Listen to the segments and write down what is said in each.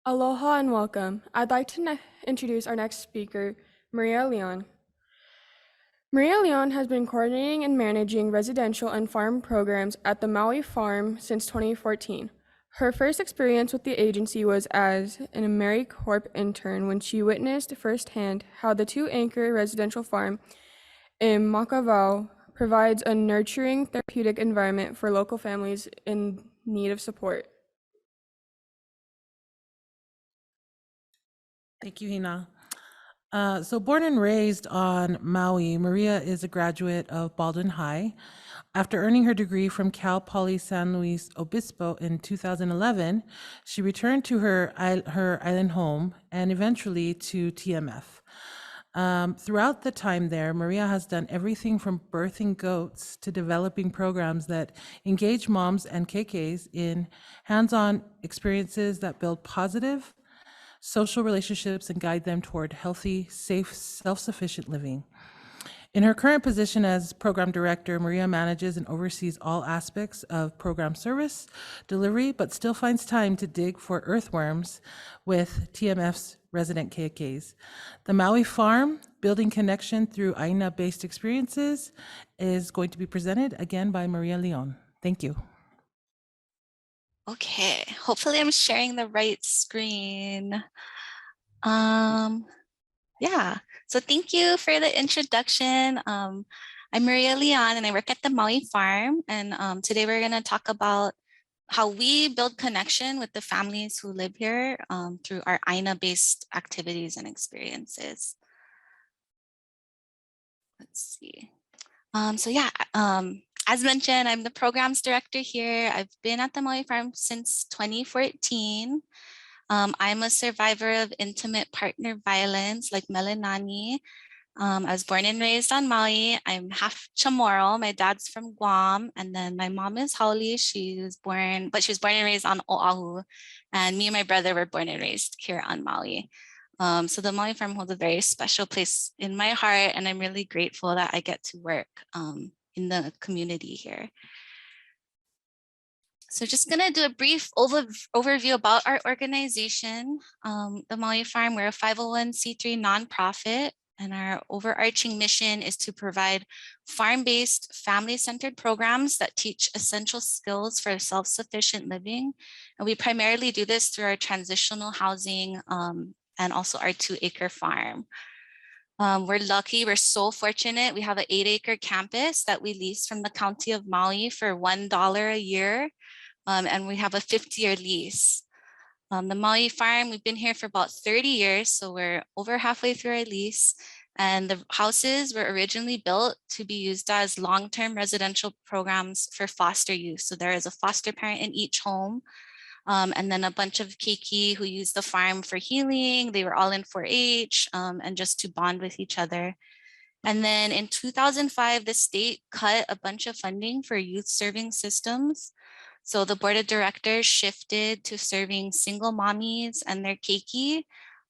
Aloha and welcome. I'd like to introduce our next speaker, Maria Leon. Maria Leon has been coordinating and managing residential and farm programs at the Maui Farm since 2014. Her first experience with the agency was as an AmeriCorps intern when she witnessed firsthand how the 2-acre residential farm in Makavao provides a nurturing, therapeutic environment for local families in need of support. Thank you, Hina. So born and raised on Maui, Maria is a graduate of Baldwin High. After earning her degree from Cal Poly San Luis Obispo in 2011, she returned to her island home and eventually to TMF. Throughout the time there, Maria has done everything from birthing goats to developing programs that engage moms and KKs in hands-on experiences that build positive social relationships and guide them toward healthy, safe, self-sufficient living. In her current position as program director, Maria manages and oversees all aspects of program service, delivery, but still finds time to dig for earthworms with TMF's resident KKs. The Maui Farm, Building Connection Through Āina-based Experiences, is going to be presented again by Maria Leon. Thank you. Okay, hopefully I'm sharing the right screen. Yeah, so thank you for the introduction. I'm Maria Leon and I work at the Maui Farm. And today we're gonna talk about how we build connection with the families who live here through our Āina-based activities and experiences. Let's see. As mentioned, I'm the programs director here. I've been at the Maui Farm since 2014. I'm a survivor of intimate partner violence like Melanani. I was born and raised on Maui. I'm half Chamorro. My dad's from Guam. And then my mom is Haole. She was born and raised on Oahu. And me and my brother were born and raised here on Maui. So the Maui Farm holds a very special place in my heart. And I'm really grateful that I get to work in the community here. So just gonna do a brief overview about our organization. The Maui Farm, we're a 501c3 nonprofit, and our overarching mission is to provide farm-based, family-centered programs that teach essential skills for self-sufficient living. And we primarily do this through our transitional housing and also our 2-acre farm. We're lucky, we're so fortunate. We have an 8-acre campus that we lease from the County of Maui for $1 a year. And we have a 50-year lease. The Maui Farm, we've been here for about 30 years, so we're over halfway through our lease. And the houses were originally built to be used as long-term residential programs for foster youth. So there is a foster parent in each home. And then a bunch of keiki who use the farm for healing. They were all in 4-H and just to bond with each other. And then in 2005, the state cut a bunch of funding for youth serving systems. So the board of directors shifted to serving single mommies and their keiki.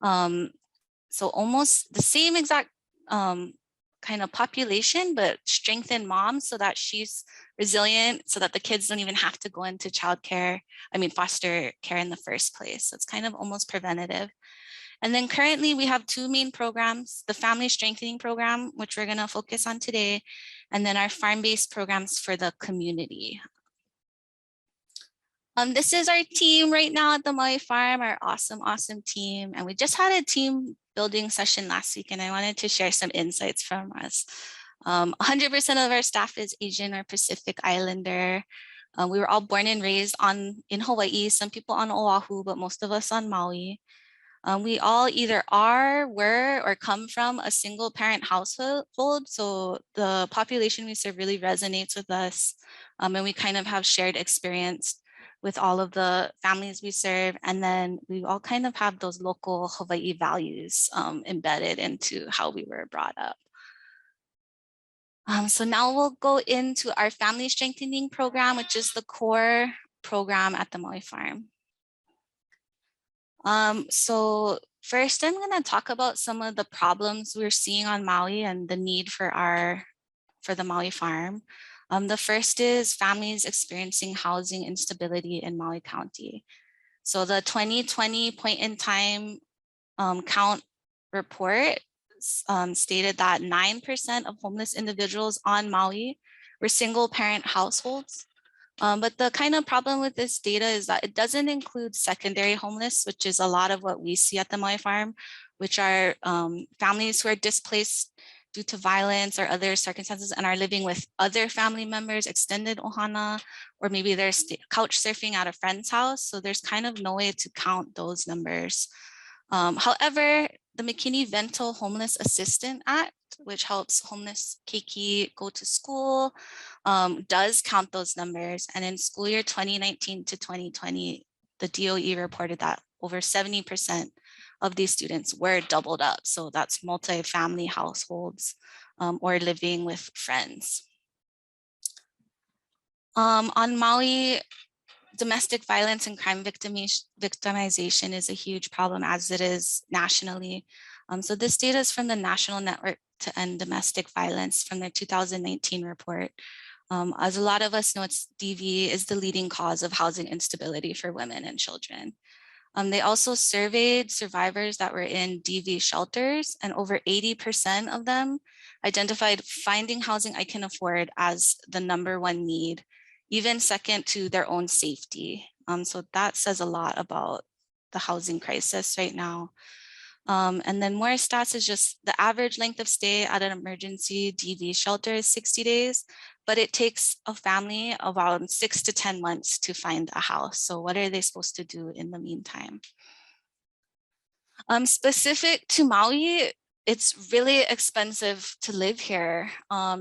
So almost the same exact kind of population, but strengthen moms so that she's resilient, so that the kids don't even have to go into foster care in the first place. So it's kind of almost preventative. And then currently we have 2 main programs, the Family Strengthening Program, which we're gonna focus on today, and then our farm-based programs for the community. This is our team right now at the Maui Farm, our awesome team. And we just had a team building session last week, and I wanted to share some insights from us. 100% of our staff is Asian or Pacific Islander. We were all born and raised in Hawaii, some people on Oahu, but most of us on Maui. We all either are, were, or come from a single parent household. So the population we serve really resonates with us. And we kind of have shared experience with all of the families we serve. And then we all kind of have those local Hawaii values embedded into how we were brought up. So now we'll go into our family strengthening program, which is the core program at the Maui Farm. So first, I'm going to talk about some of the problems we're seeing on Maui and the need for the Maui Farm. The first is families experiencing housing instability in Maui County. So the 2020 point in time count report stated that 9% of homeless individuals on Maui were single parent households. But the kind of problem with this data is that it doesn't include secondary homeless, which is a lot of what we see at the Maui Farm, which are families who are displaced due to violence or other circumstances and are living with other family members, extended ohana, or maybe they're couch surfing at a friend's house. So there's kind of no way to count those numbers. However, the McKinney-Vento Homeless Assistant Act, which helps homeless keiki go to school, does count those numbers. And in school year 2019 to 2020, the DOE reported that over 70% of these students were doubled up. So that's multi-family households or living with friends. On Maui, domestic violence and crime victimization is a huge problem, as it is nationally. So this data is from the National Network to End Domestic Violence from their 2019 report. As a lot of us know, DV is the leading cause of housing instability for women and children. They also surveyed survivors that were in DV shelters, and over 80% of them identified finding housing I can afford as the #1 need, even second to their own safety. So that says a lot about the housing crisis right now. And then more stats is just the average length of stay at an emergency DV shelter is 60 days, but it takes a family around 6 to 10 months to find a house. So what are they supposed to do in the meantime? Specific to Maui, it's really expensive to live here.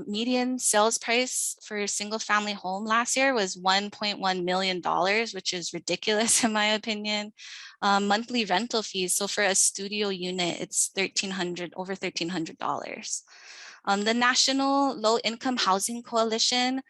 Median sales price for a single family home last year was $1.1 million, which is ridiculous in my opinion. Monthly rental fees, so for a studio unit, it's over $1,300. The National Low Income Housing Coalition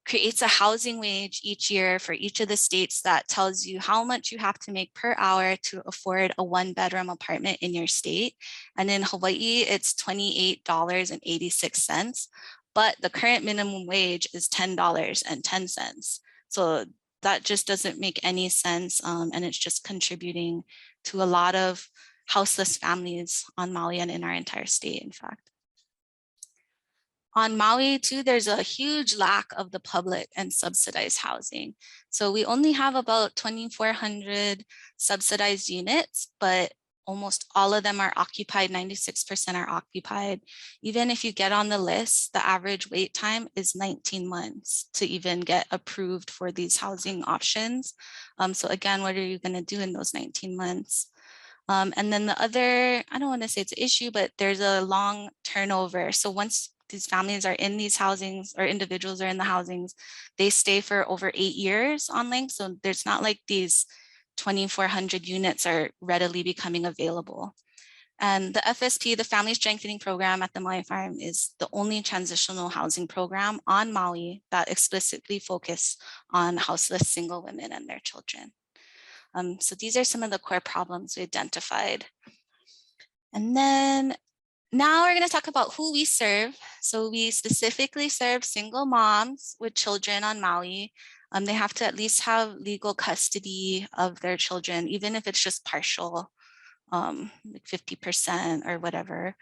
creates a housing wage each year for each of the states that tells you how much you have to make per hour to afford a 1-bedroom apartment in your state. And in Hawaii, it's $28.86, but the current minimum wage is $10.10. So that just doesn't make any sense. And it's just contributing to a lot of houseless families on Maui and in our entire state, in fact. On Maui too, there's a huge lack of the public and subsidized housing. So we only have about 2,400 subsidized units, but almost all of them are occupied, 96% are occupied. Even if you get on the list, the average wait time is 19 months to even get approved for these housing options. So again, what are you gonna do in those 19 months? And then the other, I don't wanna say it's an issue, but there's a long turnover. So once these families are in these housings or individuals are in the housings, they stay for over 8 years on length. So there's not like these 2,400 units are readily becoming available. And the FSP, the Family Strengthening Program at the Maui Farm, is the only transitional housing program on Maui that explicitly focuses on houseless single women and their children. So these are some of the core problems we identified. And then now we're going to talk about who we serve. So we specifically serve single moms with children on Maui. They have to at least have legal custody of their children, even if it's just partial, like 50% or whatever.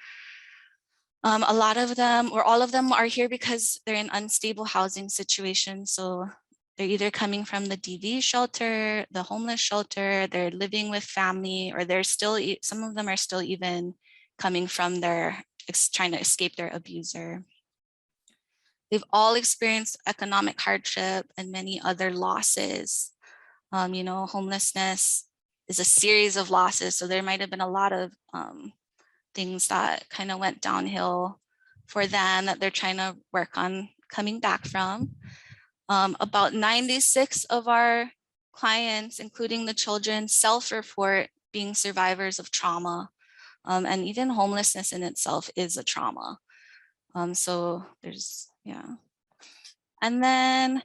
A lot of them or all of them are here because they're in unstable housing situations. So they're either coming from the DV shelter, the homeless shelter, they're living with family, or they're still, some of them are still even coming from trying to escape their abuser. They've all experienced economic hardship and many other losses. You know, homelessness is a series of losses. So there might've been a lot of things that kind of went downhill for them that they're trying to work on coming back from. About 96 of our clients, including the children, self-report being survivors of trauma. And even homelessness in itself is a trauma. So there's, yeah. And then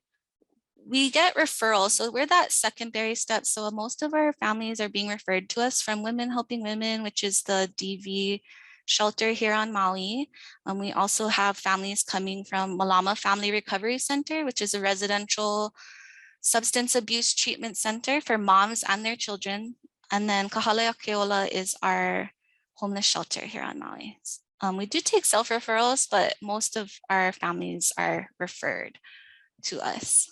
we get referrals. So we're that secondary step. So most of our families are being referred to us from Women Helping Women, which is the DV shelter here on Maui. We also have families coming from Malama Family Recovery Center, which is a residential substance abuse treatment center for moms and their children. And then Kahaleakiola is our homeless shelter here on Maui. We do take self-referrals, but most of our families are referred to us.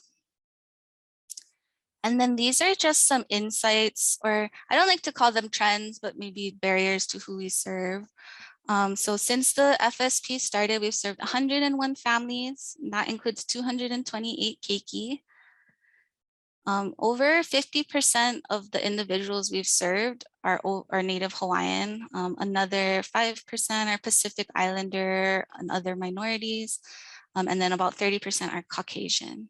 And then these are just some insights, or I don't like to call them trends, but maybe barriers to who we serve. So since the FSP started, we've served 101 families. And that includes 228 keiki. Over 50% of the individuals we've served are Native Hawaiian. Another 5% are Pacific Islander and other minorities. And then about 30% are Caucasian.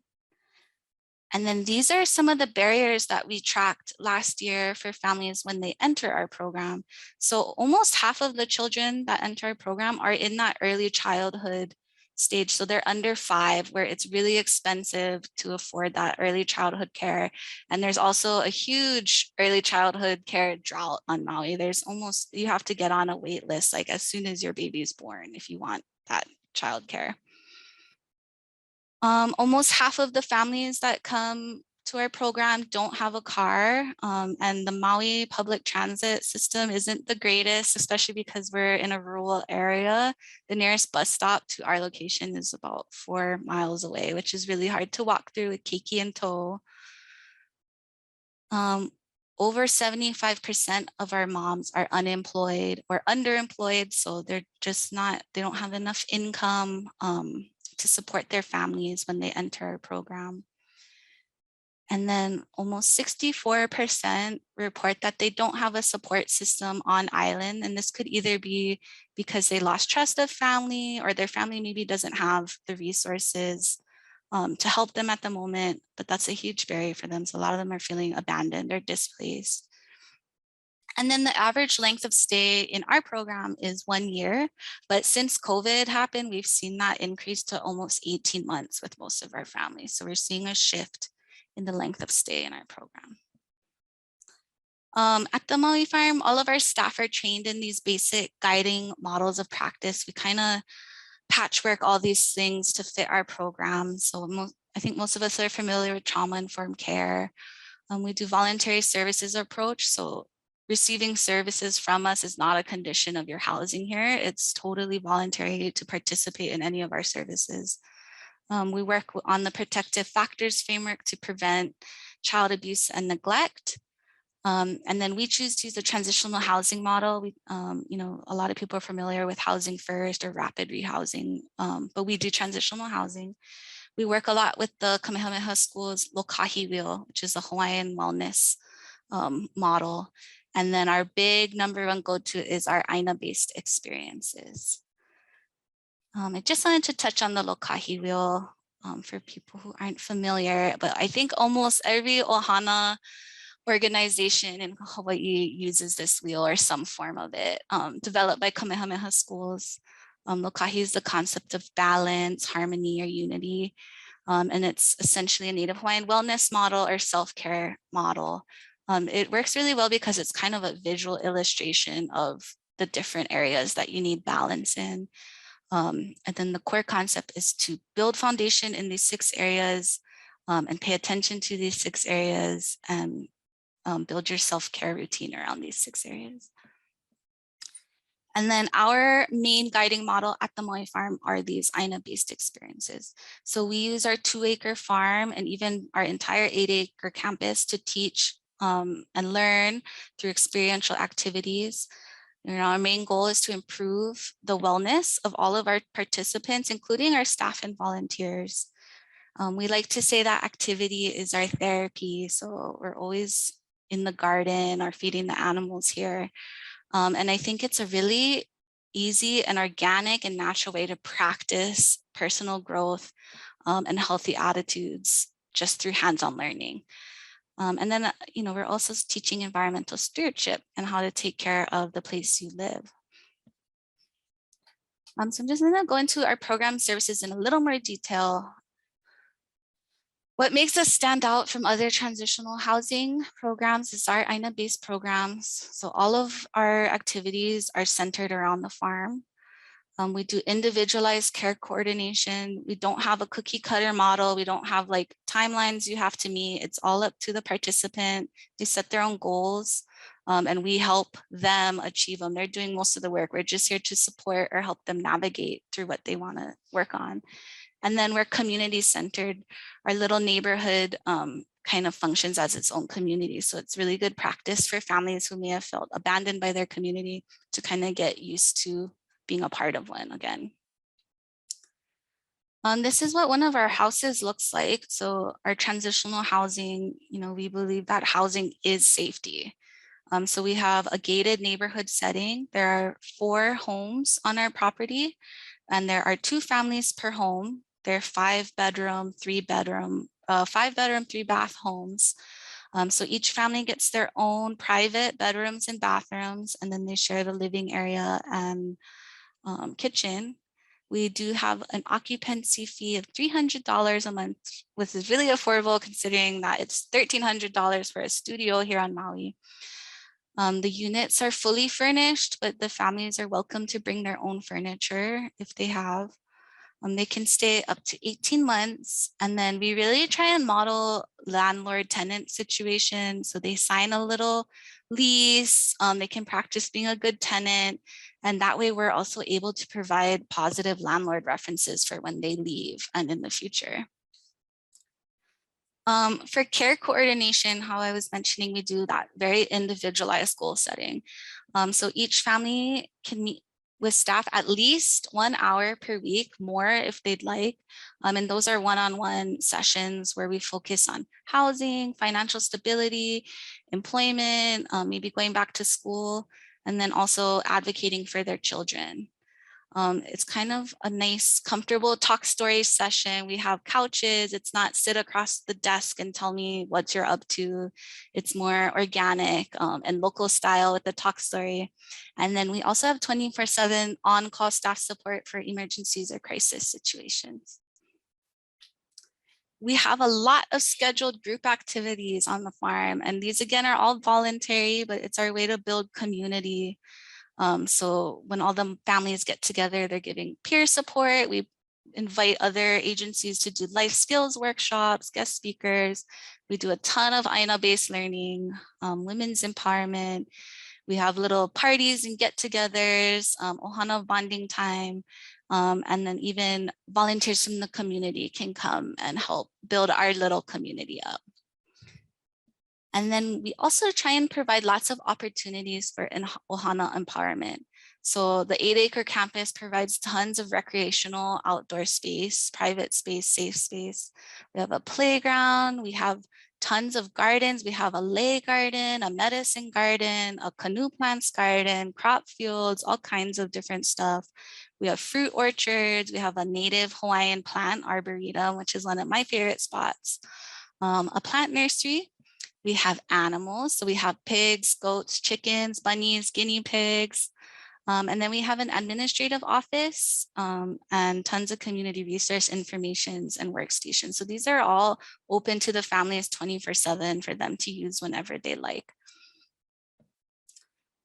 And then these are some of the barriers that we tracked last year for families when they enter our program. So almost half of the children that enter our program are in that early childhood stage. So they're under 5, where it's really expensive to afford that early childhood care. And there's also a huge early childhood care drought on Maui. You have to get on a wait list like as soon as your baby's born if you want that childcare. Almost half of the families that come to our program don't have a car, and the Maui public transit system isn't the greatest, especially because we're in a rural area. The nearest bus stop to our location is about 4 miles away, which is really hard to walk through with keiki in tow. Over 75% of our moms are unemployed or underemployed, so they don't have enough income to support their families when they enter our program. And then almost 64% report that they don't have a support system on island. And this could either be because they lost trust of family, or their family maybe doesn't have the resources to help them at the moment, but that's a huge barrier for them. So a lot of them are feeling abandoned or displaced. And then the average length of stay in our program is 1 year, but since COVID happened, we've seen that increase to almost 18 months with most of our families. So we're seeing a shift in the length of stay in our program. At the Maui Farm, all of our staff are trained in these basic guiding models of practice. We kind of patchwork all these things to fit our program. So I think most of us are familiar with trauma-informed care. We do voluntary services approach. So receiving services from us is not a condition of your housing here. It's totally voluntary to participate in any of our services. We work on the protective factors framework to prevent child abuse and neglect. And then we choose to use the transitional housing model. A lot of people are familiar with housing first or rapid rehousing, but we do transitional housing. We work a lot with the Kamehameha School's Lokahi Wheel, which is a Hawaiian wellness model. And then our big number one go-to is our Āina-based experiences. I just wanted to touch on the Lokahi Wheel for people who aren't familiar, but I think almost every ohana organization in Hawaii uses this wheel or some form of it, developed by Kamehameha schools. Lokahi is the concept of balance, harmony, or unity. And it's essentially a Native Hawaiian wellness model or self-care model. It works really well because it's kind of a visual illustration of the different areas that you need balance in. And then the core concept is to build foundation in these 6 areas and pay attention to these 6 areas and build your self-care routine around these 6 areas. And then our main guiding model at the Maui Farm are these Āina-based experiences. So we use our 2-acre farm and even our entire 8-acre campus to teach and learn through experiential activities. Our main goal is to improve the wellness of all of our participants, including our staff and volunteers. We like to say that activity is our therapy. So we're always in the garden or feeding the animals here. And I think it's a really easy and organic and natural way to practice personal growth and healthy attitudes just through hands-on learning. And then, we're also teaching environmental stewardship and how to take care of the place you live. So I'm just going to go into our program services in a little more detail. What makes us stand out from other transitional housing programs is our Āina-based programs. So all of our activities are centered around the farm. We do individualized care coordination. We don't have a cookie cutter model. We don't have like timelines you have to meet. It's all up to the participant. They set their own goals and we help them achieve them. They're doing most of the work. We're just here to support or help them navigate through what they want to work on. And then we're community centered. Our little neighborhood kind of functions as its own community. So it's really good practice for families who may have felt abandoned by their community to kind of get used to being a part of one again. This is what one of our houses looks like. So our transitional housing, we believe that housing is safety. So we have a gated neighborhood setting. There are 4 homes on our property and there are 2 families per home. They're 5-bedroom, 3-bedroom, 5-bedroom, 3-bath homes. So each family gets their own private bedrooms and bathrooms, and then they share the living area and kitchen. We do have an occupancy fee of $300 a month, which is really affordable considering that it's $1,300 for a studio here on Maui. The units are fully furnished, but the families are welcome to bring their own furniture if they have. They can stay up to 18 months. And then we really try and model landlord tenant situation. So they sign a little lease, they can practice being a good tenant. And that way we're also able to provide positive landlord references for when they leave and in the future. For care coordination, how I was mentioning, we do that very individualized goal setting. So each family can meet with staff at least 1 hour per week, more if they'd like. And those are one-on-one sessions where we focus on housing, financial stability, employment, maybe going back to school, and then also advocating for their children. It's kind of a nice, comfortable talk story session. We have couches. It's not sit across the desk and tell me what you're up to. It's more organic and local style with the talk story. And then we also have 24/7 on-call staff support for emergencies or crisis situations. We have a lot of scheduled group activities on the farm, and these again are all voluntary, but it's our way to build community. So when all the families get together, they're giving peer support. We invite other agencies to do life skills workshops, guest speakers. We do a ton of Āina-based learning, women's empowerment. We have little parties and get-togethers, ohana bonding time, and then even volunteers from the community can come and help build our little community up. And then we also try and provide lots of opportunities for ohana empowerment. So the 8-acre campus provides tons of recreational outdoor space, private space, safe space. We have a playground, we have tons of gardens. We have a lei garden, a medicine garden, a canoe plants garden, crop fields, all kinds of different stuff. We have fruit orchards. We have a native Hawaiian plant arboretum, which is one of my favorite spots. A plant nursery. We have animals. So we have pigs, goats, chickens, bunnies, guinea pigs. And then we have an administrative office and tons of community resource informations and workstations. So these are all open to the families 24/7 for them to use whenever they like.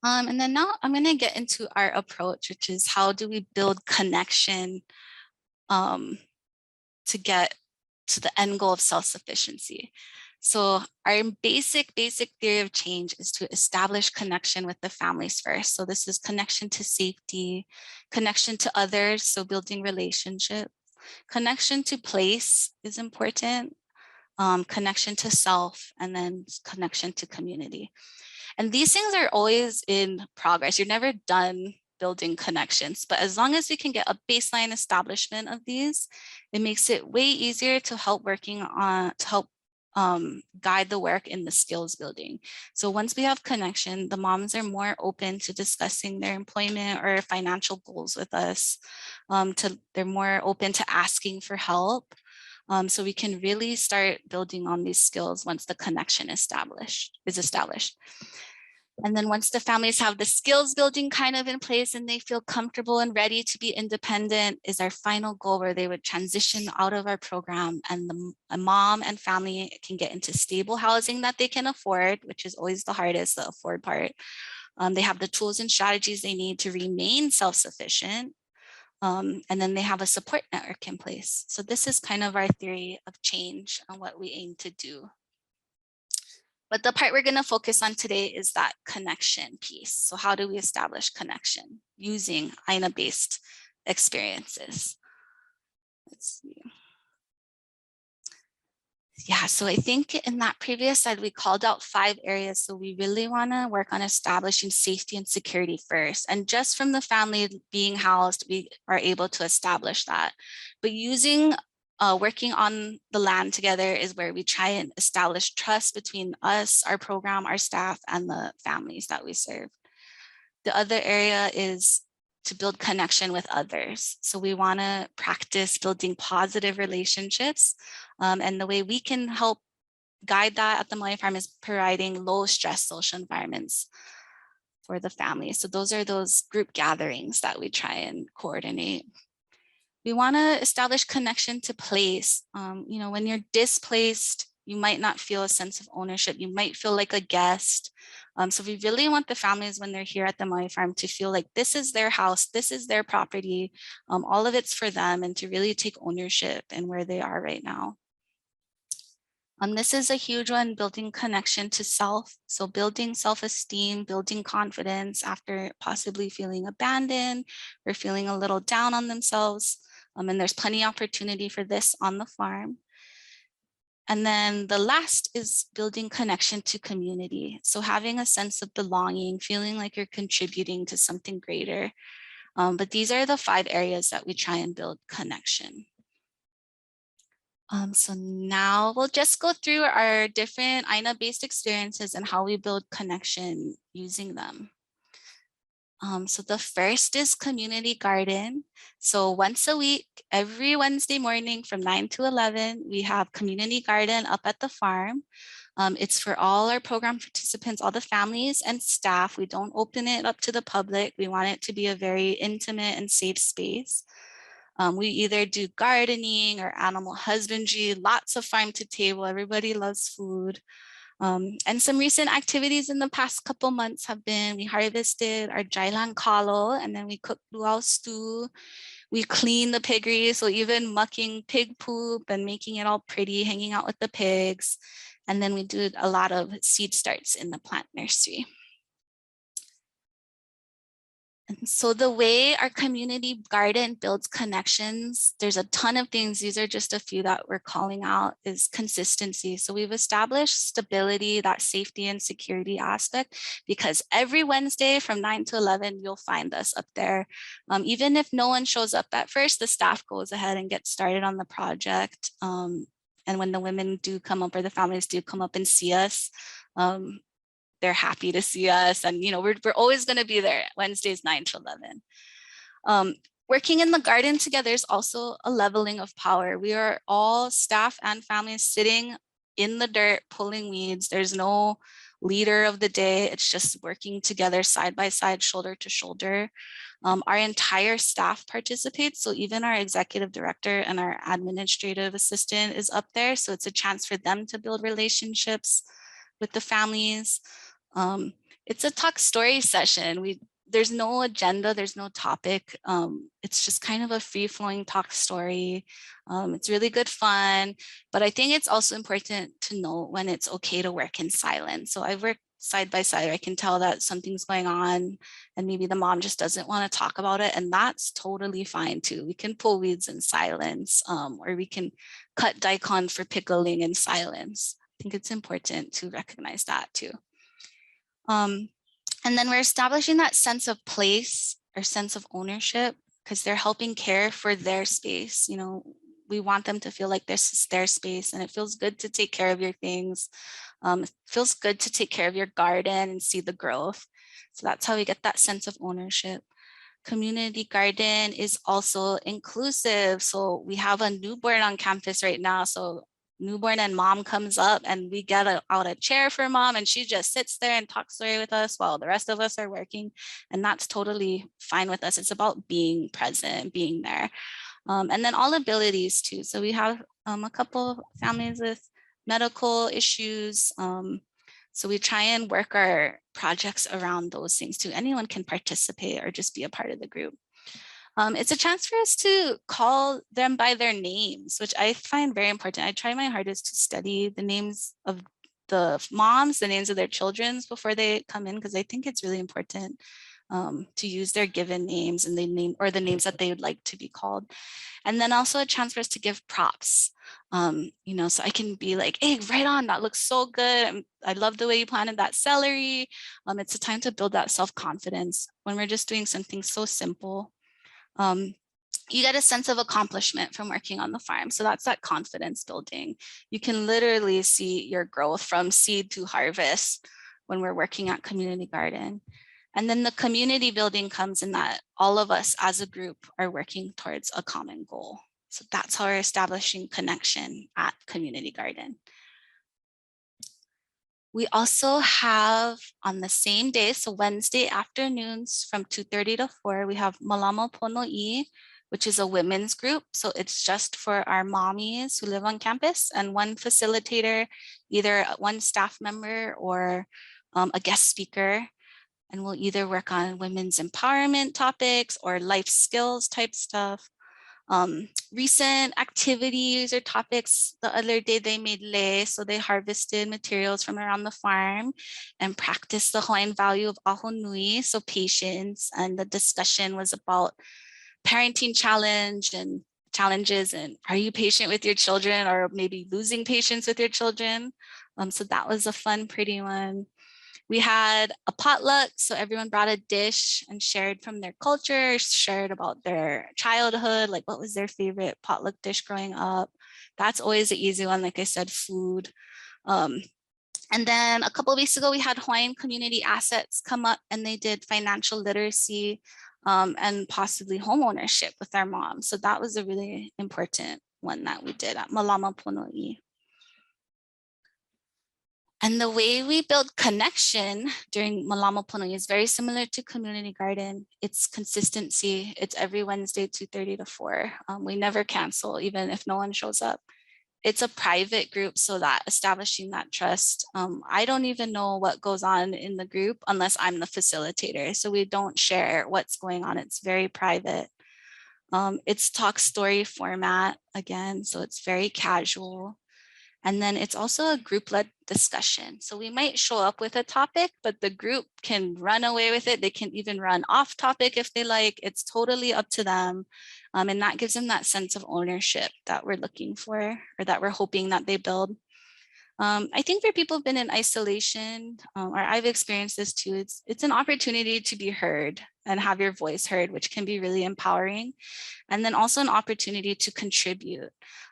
And then now I'm going to get into our approach, which is how do we build connection to get to the end goal of self-sufficiency. So our basic theory of change is to establish connection with the families first. So this is connection to safety, connection to others, so building relationships, connection to place is important, connection to self, and then connection to community. And these things are always in progress. You're never done building connections, but as long as we can get a baseline establishment of these, it makes it way easier to help guide the work in the skills building. So once we have connection, the moms are more open to discussing their employment or financial goals with us. They're more open to asking for help. So we can really start building on these skills once the connection is established. And then once the families have the skills building kind of in place and they feel comfortable and ready to be independent is our final goal, where they would transition out of our program and a mom and family can get into stable housing that they can afford, which is always the hardest, the afford part. They have the tools and strategies they need to remain self-sufficient. And then they have a support network in place. So this is kind of our theory of change and what we aim to do. But the part we're going to focus on today is that connection piece. So how do we establish connection using Āina-based experiences? Let's see. Yeah, so I think in that previous slide, we called out 5 areas. So we really want to work on establishing safety and security first. And just from the family being housed, we are able to establish that. But using working on the land together is where we try and establish trust between us, our program, our staff, and the families that we serve. The other area is to build connection with others. So we want to practice building positive relationships. And the way we can help guide that at the Maui Farm is providing low stress social environments for the family. So those are those group gatherings that we try and coordinate. We want to establish connection to place. You know, when you're displaced, you might not feel a sense of ownership. You might feel like a guest. So we really want the families when they're here at the Maui Farm to feel like this is their house, this is their property, all of it's for them, and to really take ownership in where they are right now. This is a huge one, building connection to self. So building self-esteem, building confidence after possibly feeling abandoned or feeling a little down on themselves. And there's plenty of opportunity for this on the farm. And then the last is building connection to community. So having a sense of belonging, feeling like you're contributing to something greater. But these are the 5 areas that we try and build connection. So now we'll just go through our different Āina-based experiences and how we build connection using them. So the first is community garden. So once a week, every Wednesday morning from 9 to 11, we have community garden up at the farm. It's for all our program participants, all the families and staff. We don't open it up to the public. We want it to be a very intimate and safe space. We either do gardening or animal husbandry, lots of farm to table. Everybody loves food. And some recent activities in the past couple months have been, we harvested our jailan kalo, and then we cooked luau stew. We clean the piggery, so even mucking pig poop and making it all pretty, hanging out with the pigs. And then we did a lot of seed starts in the plant nursery. And so the way our community garden builds connections, there's a ton of things. These are just a few that we're calling out, is consistency. So we've established stability, that safety and security aspect, because every Wednesday from 9 to 11, you'll find us up there. Even if no one shows up at first, the staff goes ahead and gets started on the project. And when the women do come up or the families do come up and see us, they're happy to see us, and you know, we're always going to be there Wednesdays 9 to 11. Working in the garden together is also a leveling of power. We are all staff and families sitting in the dirt pulling weeds. There's no leader of the day. It's just working together side by side, shoulder to shoulder. Our entire staff participates. So even our executive director and our administrative assistant is up there. So it's a chance for them to build relationships with the families. It's a talk story session. There's no agenda, there's no topic. It's just kind of a free-flowing talk story. It's really good fun, but I think it's also important to know when it's okay to work in silence. So I work side by side. I can tell that something's going on and maybe the mom just doesn't want to talk about it, and that's totally fine too. We can pull weeds in silence, or we can cut daikon for pickling in silence. I think it's important to recognize that too. And then we're establishing that sense of place or sense of ownership, because they're helping care for their space. You know, we want them to feel like this is their space, and it feels good to take care of your things. It feels good to take care of your garden and see the growth. So that's how we get that sense of ownership. Community garden is also inclusive. So we have a newborn on campus right now. So newborn and mom comes up and we get out a chair for mom, and she just sits there and talks story with us while the rest of us are working. And that's totally fine with us. It's about being present, being there. And then all abilities too. So we have a couple of families with medical issues. So we try and work our projects around those things too. Anyone can participate or just be a part of the group. It's a chance for us to call them by their names, which I find very important. I try my hardest to study the names of the moms, the names of their children before they come in, because I think it's really important to use their given names and the names that they would like to be called. And then also a chance for us to give props, so I can be like, hey, right on, that looks so good. I love the way you planted that celery. It's a time to build that self-confidence when we're just doing something so simple. You get a sense of accomplishment from working on the farm. So that's that confidence building. You can literally see your growth from seed to harvest when we're working at community garden. And then the community building comes in that all of us as a group are working towards a common goal. So that's how we're establishing connection at community garden. We also have on the same day, so Wednesday afternoons from 2:30 to 4, we have Malama Pono'i, which is a women's group. So it's just for our mommies who live on campus, and one facilitator, either one staff member or a guest speaker. And we'll either work on women's empowerment topics or life skills type stuff. Recent activities or topics. The other day they made lei, so they harvested materials from around the farm and practiced the Hawaiian value of aho nui, so patience. And the discussion was about parenting challenges and are you patient with your children, or maybe losing patience with your children. So that was a fun, pretty one. We had a potluck, so everyone brought a dish and shared from their culture, shared about their childhood, like what was their favorite potluck dish growing up. That's always the easy one, like I said, food. And then a couple of weeks ago, we had Hawaiian Community Assets come up, and they did financial literacy and possibly home ownership with our mom. So that was a really important one that we did at Malama Pono'i. And the way we build connection during Malama Pono'i is very similar to community garden. It's consistency. It's every Wednesday, 2:30 to 4. We never cancel, even if no one shows up. It's a private group, so that establishing that trust. I don't even know what goes on in the group unless I'm the facilitator. So we don't share what's going on. It's very private. It's talk story format again, so it's very casual. And then it's also a group-led discussion. So we might show up with a topic, but the group can run away with it. They can even run off topic if they like. It's totally up to them. And that gives them that sense of ownership that we're looking for, or that we're hoping that they build. I think for people who've been in isolation, or I've experienced this too, it's an opportunity to be heard and have your voice heard, which can be really empowering. And then also an opportunity to contribute.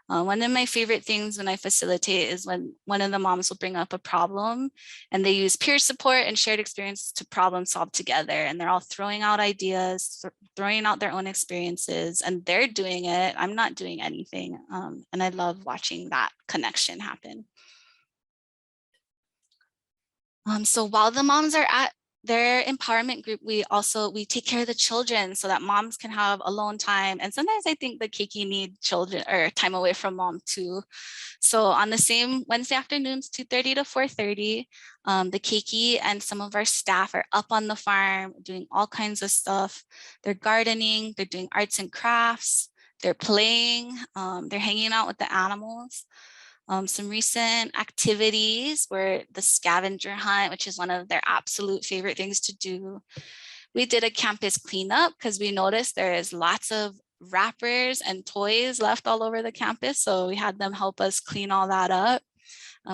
One of my favorite things when I facilitate is when one of the moms will bring up a problem and they use peer support and shared experience to problem solve together. And they're all throwing out ideas, throwing out their own experiences, and they're doing it. I'm not doing anything. And I love watching that connection happen. So while the moms are at their empowerment group, we take care of the children so that moms can have alone time. And sometimes I think the keiki need children or time away from mom too. So on the same Wednesday afternoons, 2:30 to 4:30, the keiki and some of our staff are up on the farm doing all kinds of stuff. They're gardening, they're doing arts and crafts, they're playing, they're hanging out with the animals. Some recent activities were the scavenger hunt, which is one of their absolute favorite things to do. We did a campus cleanup because we noticed there is lots of wrappers and toys left all over the campus. So we had them help us clean all that up.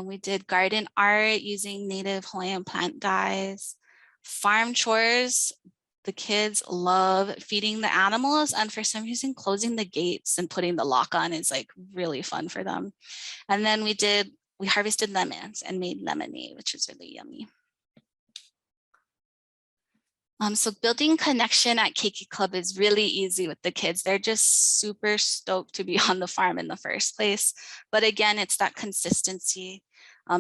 We did garden art using native Hawaiian plant dyes, farm chores. The kids love feeding the animals, and for some reason closing the gates and putting the lock on is like really fun for them. And then we harvested lemons and made lemonade, which was really yummy. So building connection at Keiki Club is really easy with the kids. They're just super stoked to be on the farm in the first place. But again, it's that consistency.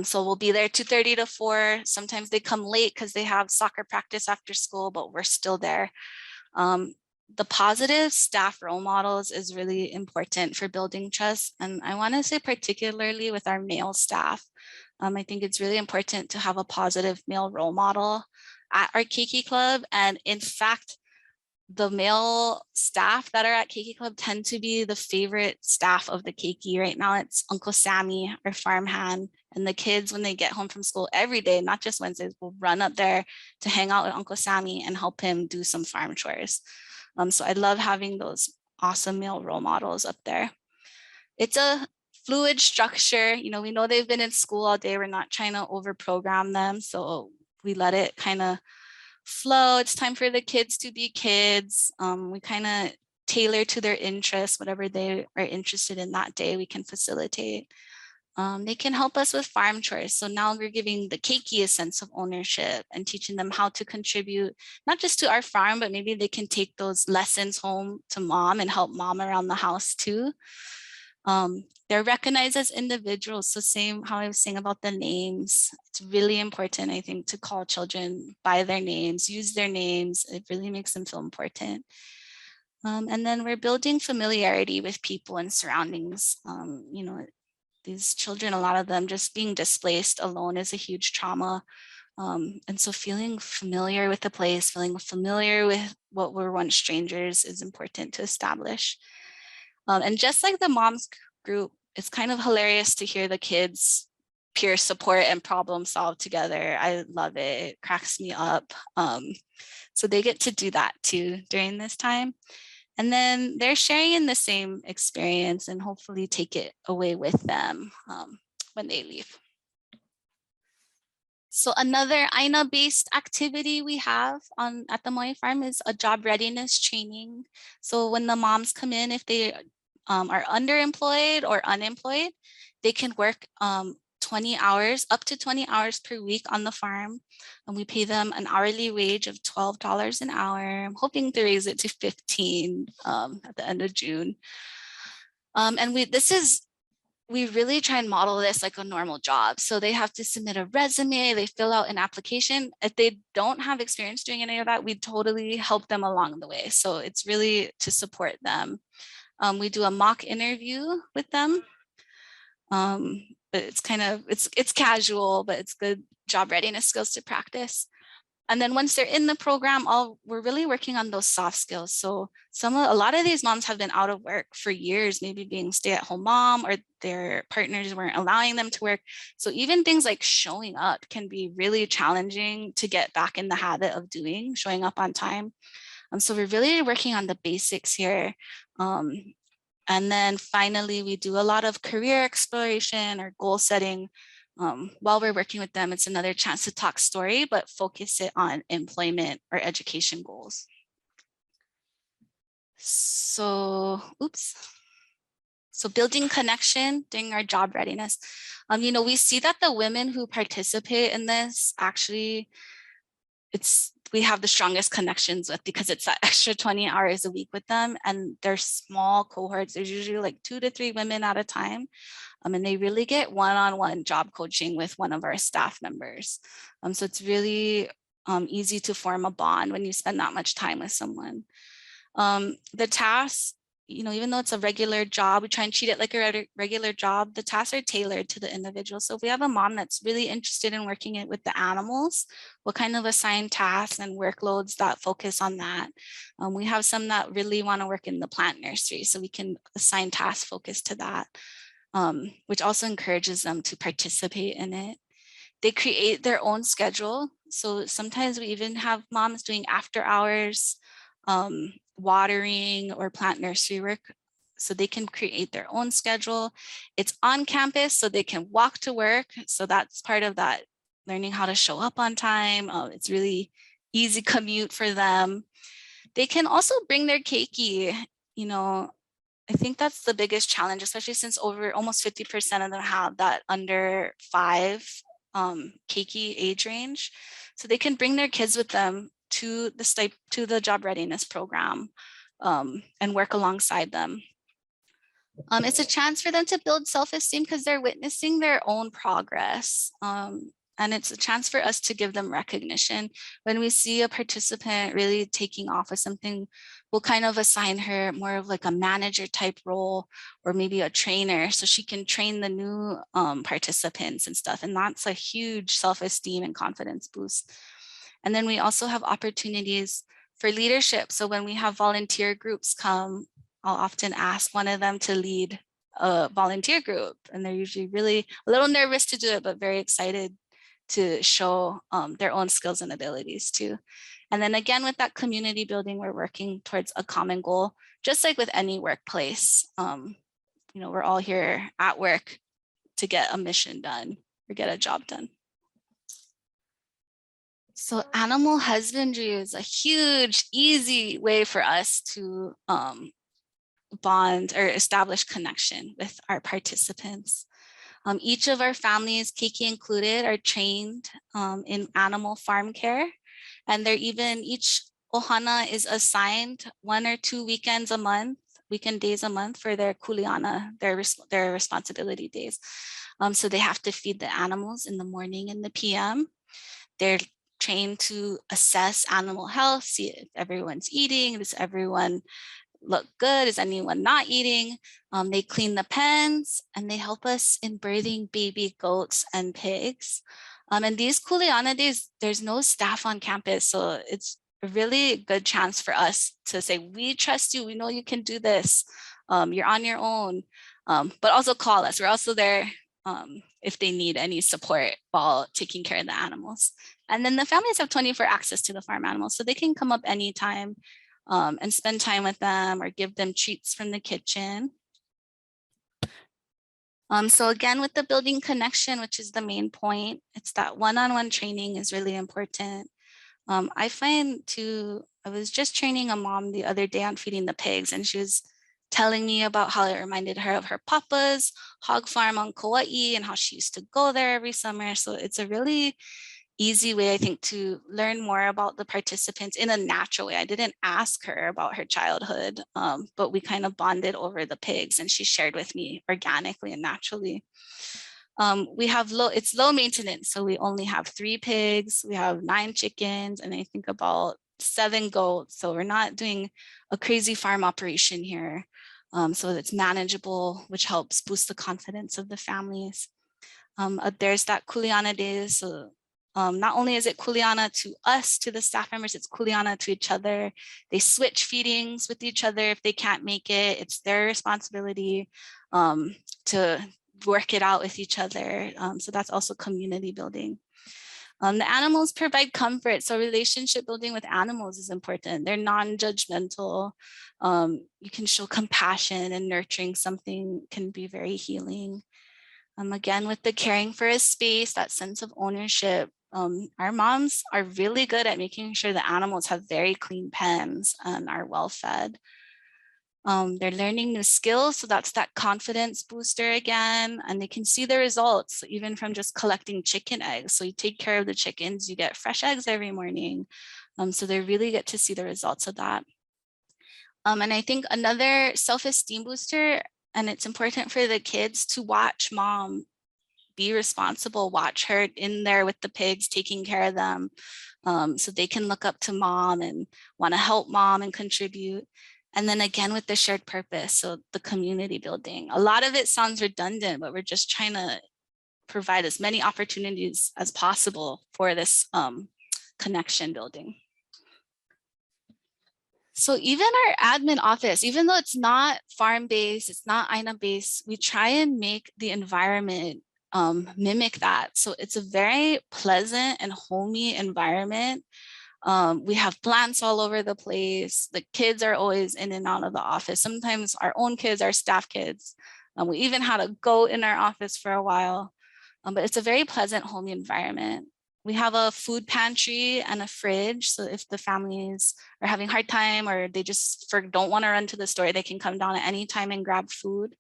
So we'll be there 2:30 to 4. Sometimes they come late because they have soccer practice after school, but we're still there. The positive staff role models is really important for building trust. And I want to say particularly with our male staff, I think it's really important to have a positive male role model at our Keiki Club. And in fact, the male staff that are at Keiki Club tend to be the favorite staff of the Keiki. Right now it's Uncle Sammy, our farmhand, and the kids, when they get home from school every day, not just Wednesdays, will run up there to hang out with Uncle Sammy and help him do some farm chores. So I love having those awesome male role models up there. It's a fluid structure. You know, we know they've been in school all day. We're not trying to overprogram them. So we let it kind of flow. It's time for the kids to be kids. We kind of tailor to their interests, whatever they are interested in that day, we can facilitate. They can help us with farm chores. So now we're giving the keiki a sense of ownership and teaching them how to contribute, not just to our farm, but maybe they can take those lessons home to mom and help mom around the house too. They're recognized as individuals. So same how I was saying about the names, it's really important, I think, to call children by their names, use their names. It really makes them feel important. And then we're building familiarity with people and surroundings. You know, these children, a lot of them just being displaced alone is a huge trauma. And so feeling familiar with the place, feeling familiar with what were once strangers is important to establish. And just like the moms group, it's kind of hilarious to hear the kids peer support and problem solve together. I love it. It cracks me up. So they get to do that too during this time. And then they're sharing in the same experience and hopefully take it away with them when they leave. So another Āina-based activity we have at the Maui Farm is a job readiness training. So when the moms come in, if they are underemployed or unemployed, they can work 20 hours, up to 20 hours per week on the farm. And we pay them an hourly wage of $12 an hour. I'm hoping to raise it to 15 at the end of June. And we really try and model this like a normal job. So they have to submit a resume, they fill out an application. If they don't have experience doing any of that, we totally help them along the way. So it's really to support them. We do a mock interview with them. But it's kind of, it's casual, but it's good job readiness skills to practice. And then once they're in the program, we're really working on those soft skills. So a lot of these moms have been out of work for years, maybe being stay-at-home mom, or their partners weren't allowing them to work. So even things like showing up can be really challenging to get back in the habit of doing, showing up on time. So we're really working on the basics here. And then finally, we do a lot of career exploration or goal setting. While we're working with them, it's another chance to talk story, but focus it on employment or education goals. So building connection during our job readiness. You know, we see that the women who participate in this actually, we have the strongest connections with, because it's that extra 20 hours a week with them, and they're small cohorts. There's usually like 2 to 3 women at a time. And they really get one-on-one job coaching with one of our staff members. So it's really easy to form a bond when you spend that much time with someone. The tasks, you know, even though it's a regular job, we try and treat it like a regular job. The tasks are tailored to the individual. So if we have a mom that's really interested in working with the animals, we'll kind of assign tasks and workloads that focus on that. We have some that really want to work in the plant nursery, so we can assign tasks focused to that, which also encourages them to participate in it. They create their own schedule. So sometimes we even have moms doing after hours, watering or plant nursery work, so they can create their own schedule. It's on campus, so they can walk to work. So that's part of that, learning how to show up on time. It's really easy commute for them. They can also bring their keiki. You know, I think that's the biggest challenge, especially since almost 50% of them have that under 5 keiki age range. So they can bring their kids with them to the job readiness program and work alongside them. It's a chance for them to build self-esteem because they're witnessing their own progress. And it's a chance for us to give them recognition. When we see a participant really taking off with something, we'll kind of assign her more of like a manager type role, or maybe a trainer, so she can train the new participants and stuff. And that's a huge self-esteem and confidence boost. And then we also have opportunities for leadership. So when we have volunteer groups come, I'll often ask one of them to lead a volunteer group, and they're usually really a little nervous to do it, but very excited to show their own skills and abilities too. And then again, with that community building, we're working towards a common goal, just like with any workplace. We're all here at work to get a mission done or get a job done. So animal husbandry is a huge, easy way for us to bond or establish connection with our participants. Each of our families, Keiki included, are trained in animal farm care, and each ohana is assigned 1 or 2 weekend days a month for their kuleana, their responsibility days. So they have to feed the animals in the morning and the PM. They're trained to assess animal health, see if everyone's eating, does everyone look good, is anyone not eating? They clean the pens, and they help us in birthing baby goats and pigs. And these kuleana days, there's no staff on campus, so it's a really good chance for us to say, we trust you, we know you can do this, you're on your own, but also call us. We're also there if they need any support while taking care of the animals. And then the families have 24 access to the farm animals, so they can come up anytime and spend time with them or give them treats from the kitchen. So again, with the building connection, which is the main point, it's that one-on-one training is really important. I find too, I was just training a mom the other day on feeding the pigs, and she was telling me about how it reminded her of her papa's hog farm on Kauai and how she used to go there every summer. So it's a really easy way, I think, to learn more about the participants in a natural way. I didn't ask her about her childhood, but we kind of bonded over the pigs, and she shared with me organically and naturally. It's low maintenance, so we only have 3 pigs, we have 9 chickens, and I think about 7 goats. So we're not doing a crazy farm operation here. So it's manageable, which helps boost the confidence of the families. There's that kuleana days. So not only is it kuleana to us, to the staff members, it's kuleana to each other. They switch feedings with each other if they can't make it. It's their responsibility to work it out with each other. So that's also community building. The animals provide comfort. So relationship building with animals is important. They're non-judgmental. You can show compassion, and nurturing something can be very healing. Again, with the caring for a space, that sense of ownership, our moms are really good at making sure the animals have very clean pens and are well fed. They're learning new skills, so that's that confidence booster again, and they can see the results even from just collecting chicken eggs. So you take care of the chickens, you get fresh eggs every morning. So they really get to see the results of that. And I think another self-esteem booster, and it's important for the kids to watch mom be responsible, watch her in there with the pigs, taking care of them. So they can look up to mom and want to help mom and contribute. And then again, with the shared purpose, so the community building. A lot of it sounds redundant, but we're just trying to provide as many opportunities as possible for this connection building. So even our admin office, even though it's not farm-based, it's not Āina-based, we try and make the environment mimic that. So it's a very pleasant and homey environment. We have plants all over the place. The kids are always in and out of the office. Sometimes our own kids, our staff kids. We even had a goat in our office for a while. But it's a very pleasant, homey environment. We have a food pantry and a fridge. So if the families are having a hard time or they just don't want to run to the store, they can come down at any time and grab food.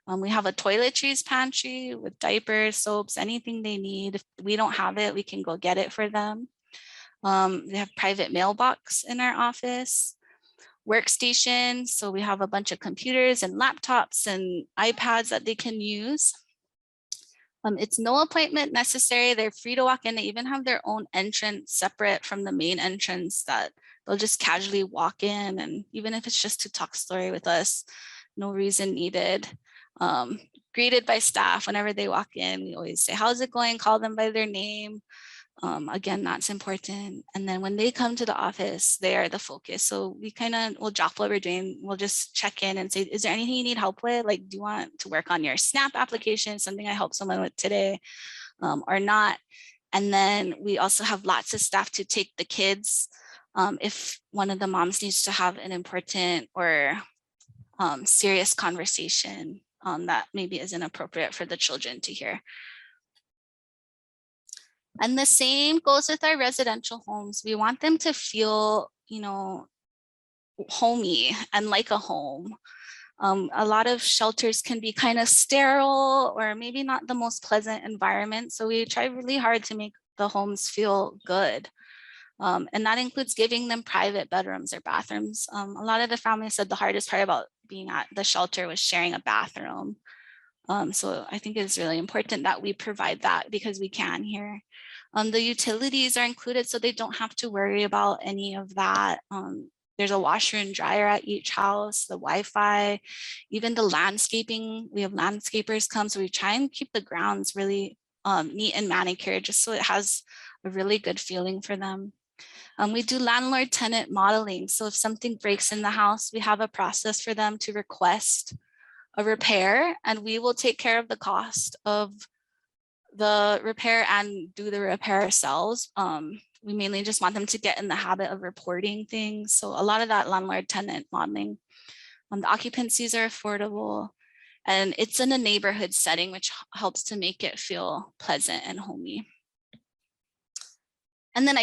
We have a toiletries pantry with diapers, soaps, anything they need. If we don't have it, we can go get it for them. We have private mailbox in our office, workstation. So we have a bunch of computers and laptops and iPads that they can use. It's no appointment necessary. They're free to walk in. They even have their own entrance separate from the main entrance that they'll just casually walk in. And even if it's just to talk story with us, no reason needed. Greeted by staff whenever they walk in. We always say, how's it going? Call them by their name. Again, that's important. And then when they come to the office, they are the focus. So we kind of will drop what we're doing. We'll just check in and say, is there anything you need help with? Like, do you want to work on your SNAP application, something I helped someone with today, or not? And then we also have lots of staff to take the kids. If one of the moms needs to have an important or serious conversation that maybe isn't appropriate for the children to hear. And the same goes with our residential homes. We want them to feel, you know, homey and like a home. A lot of shelters can be kind of sterile or maybe not the most pleasant environment. So we try really hard to make the homes feel good. And that includes giving them private bedrooms or bathrooms. A lot of the families said the hardest part about being at the shelter was sharing a bathroom. So I think it's really important that we provide that because we can here. The utilities are included so they don't have to worry about any of that. There's a washer and dryer at each house, the Wi-Fi, even the landscaping. We have landscapers come, so we try and keep the grounds really neat and manicured just so it has a really good feeling for them. We do landlord tenant modeling. So if something breaks in the house, we have a process for them to request a repair and we will take care of the cost of the repair and do the repair ourselves. We mainly just want them to get in the habit of reporting things. So a lot of that landlord tenant modeling. The occupancies are affordable and it's in a neighborhood setting, which helps to make it feel pleasant and homey. And then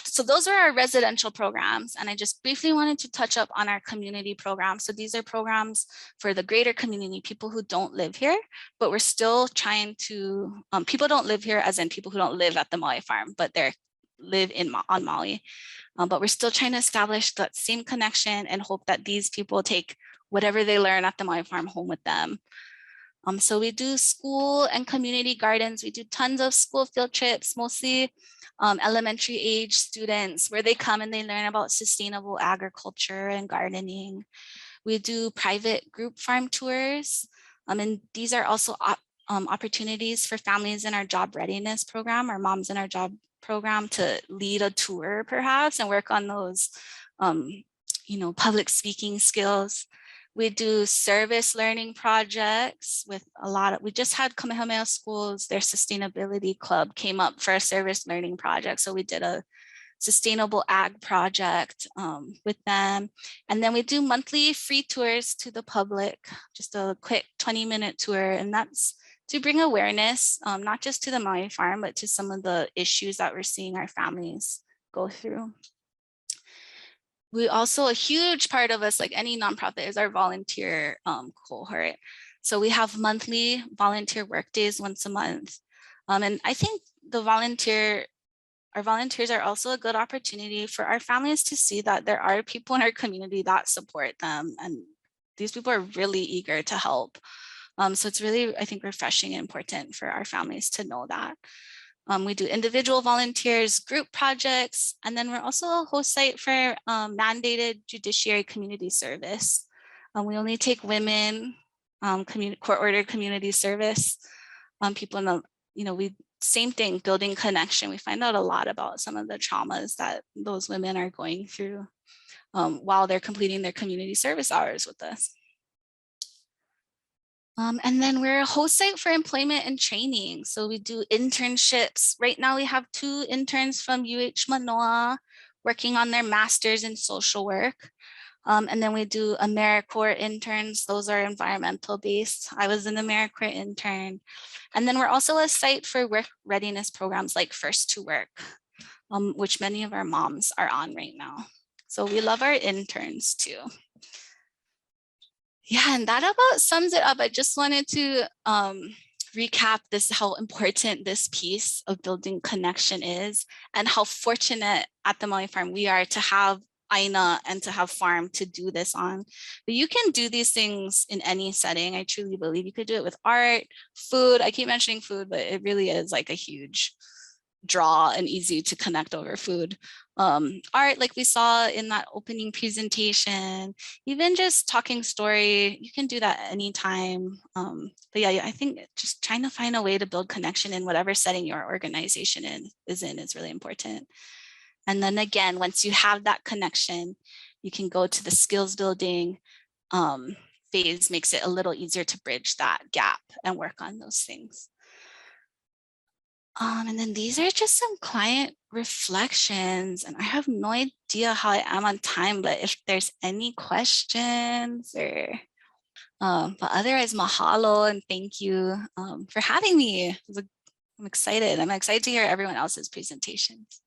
so those are our residential programs. And I just briefly wanted to touch up on our community programs. So these are programs for the greater community, people who don't live here, but we're still trying to, people don't live here as in people who don't live at the Maui Farm, but they live on Maui. But we're still trying to establish that same connection and hope that these people take whatever they learn at the Maui Farm home with them. So we do school and community gardens. We do tons of school field trips, mostly elementary age students where they come and they learn about sustainable agriculture and gardening. We do private group farm tours. And these are also opportunities for families in our job readiness program, our moms in our job program to lead a tour perhaps and work on those, public speaking skills. We do service learning projects with a lot of, we just had Kamehameha schools, their sustainability club came up for a service learning project. So we did a sustainable ag project with them. And then we do monthly free tours to the public, just a quick 20-minute tour. And that's to bring awareness, not just to the Maui Farm, but to some of the issues that we're seeing our families go through. We also, a huge part of us, like any nonprofit, is our volunteer cohort. So we have monthly volunteer work days once a month. And I think our volunteers are also a good opportunity for our families to see that there are people in our community that support them. And these people are really eager to help. So it's really, I think, refreshing and important for our families to know that. We do individual volunteers, group projects, and then we're also a host site for mandated judiciary community service. We only take women, court-ordered community service, people in the, same thing, building connection. We find out a lot about some of the traumas that those women are going through while they're completing their community service hours with us. And then we're a host site for employment and training. So we do internships. Right now we have 2 interns from UH Manoa working on their master's in social work. And then we do AmeriCorps interns. Those are environmental based. I was an AmeriCorps intern. And then we're also a site for work readiness programs like First to Work, which many of our moms are on right now. So we love our interns too. Yeah, and that about sums it up. I just wanted to recap how important this piece of building connection is and how fortunate at the Maui Farm we are to have Aina and to have farm to do this on. But you can do these things in any setting. I truly believe you could do it with art, food. I keep mentioning food, but it really is like a huge draw and easy to connect over food. Art, like we saw in that opening presentation, even just talking story, you can do that anytime. But yeah, I think just trying to find a way to build connection in whatever setting your organization is really important. And then again, once you have that connection, you can go to the skills building phase, makes it a little easier to bridge that gap and work on those things. And then these are just some client reflections, and I have no idea how I am on time, but if there's any questions or, but otherwise, mahalo and thank you for having me. I'm excited. I'm excited to hear everyone else's presentations.